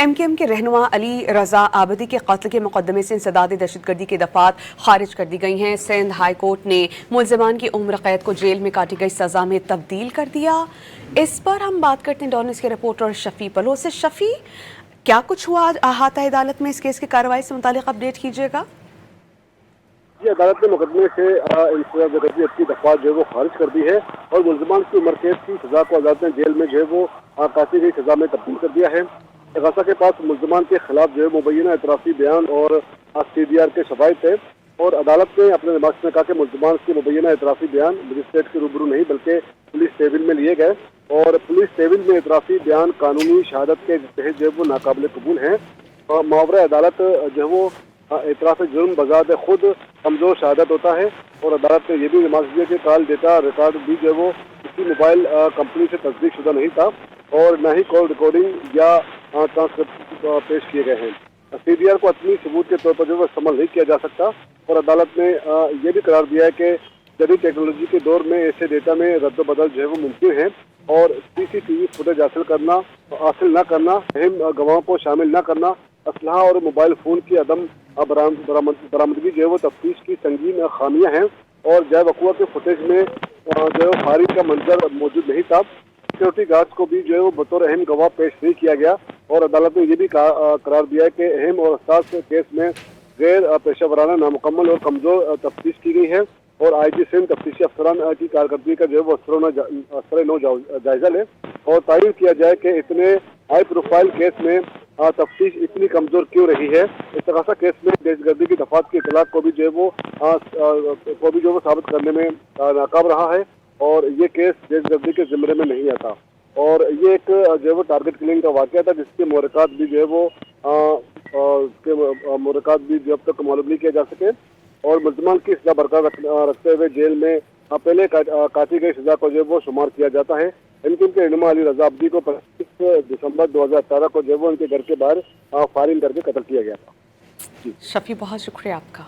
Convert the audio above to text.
MKM के रहनुमा अली रजा आबदी के कत्ल के मुकदमे से इंसदाद दहशतगर्दी की दफात खारिज कर दी गई हैं। सिंध हाई कोर्ट ने मुल्ज़िमान की उम्र कैद को जेल में काटी गई सजा में तब्दील कर दिया। इस पर हम बात करते हैं डॉन न्यूज़ के रिपोर्टर शफी पलो से। शफी, क्या कुछ हुआ आज अहाता अदालत में? इस केस की कार्रवाई से मुतालिक अपडेट कीजिएगा। अदालत ने मुकदमे से इंसदाद की दफात जो है वो खारिज कर दी है और मुल्ज़िमान की उम्र कैद की सजा को अदालत ने जेल में जो है वो काटी गई सजा में तब्दील कर दिया है। गासा के पास मुल्ज़िमान के खिलाफ जो है मुबैना एतराफ़ी बयान और CDR के शवाहिद है और अदालत ने अपने दिमाग में कहा कि मुल्ज़िमान के मुबैना एतराफ़ी बयान मजिस्ट्रेट के रूबरू नहीं बल्कि पुलिस टेबिल में लिए गए और पुलिस टेबिल में एतराफ़ी बयान कानूनी शहादत के तहत जो है वो नाकाबिल कबूल हैं। मावरा अदालत जो है वो एतराफ़ जुर्म बजात खुद कमज़ोर शहादत होता है और अदालत ने यह भी दिमाग दिया कि कॉल डेटा रिकॉर्ड भी जो है वो किसी मोबाइल कंपनी से तस्दीक शुदा नहीं था और न ही कॉल रिकॉर्डिंग या ट्रांसक्रिप्ट पेश किए गए हैं। CDR को अपनी सबूत के तौर पर जो है इस्तेमाल नहीं किया जा सकता और अदालत ने यह भी करार दिया है कि जदीद टेक्नोलॉजी के दौर में ऐसे डेटा में रद्द बदल जो है वो मुमकिन है और CCTV फुटेज हासिल न करना, अहम गवाहों को शामिल न करना, असलहा और मोबाइल फ़ोन की अदम बरामदगी जो है वो तफ्तीश की संगीन खामियां हैं और जय वक़ुआ के फुटेज में जो है फायरिंग का मंजर मौजूद नहीं था। सिक्योरिटी गार्ड्स को भी जो है वो बतौर अहम गवाह पेश नहीं किया गया और अदालत ने यह भी करार दिया है कि अहम और हसास केस में गैर पेशेवराना, नामुकम्मल और कमज़ोर तफ्तीश की गई है और IG सिंध तफ्तीशी अफसरान की कारकर्दगी का जो है वो असर नो जायजा ले और तायन किया जाए कि इतने हाई प्रोफाइल केस में तफ्तीश इतनी कमज़ोर क्यों रही है। इस तरह केस में दहशतगर्दी की दफात की इतलात को भी जो है वो साबित करने में नाकाम रहा है और ये केस दहशतगर्दी के ज़िम्मे में नहीं आता और ये एक जो है वो टारगेट किलिंग का वाक़या था जिसके मुहरक़ात भी जो है वो अब तक मालूम नहीं किया जा सके और मुल्ज़िमान की सजा बरकरार रखते हुए जेल में पहले काटी गई सजा को जो है वो शुमार किया जाता है। MKM के रहनुमा अली रजा आबदी को 25 दिसंबर 2018 को जो है वो उनके घर के बाहर फायरिंग करके कत्ल किया गया था। शफी, बहुत शुक्रिया आपका।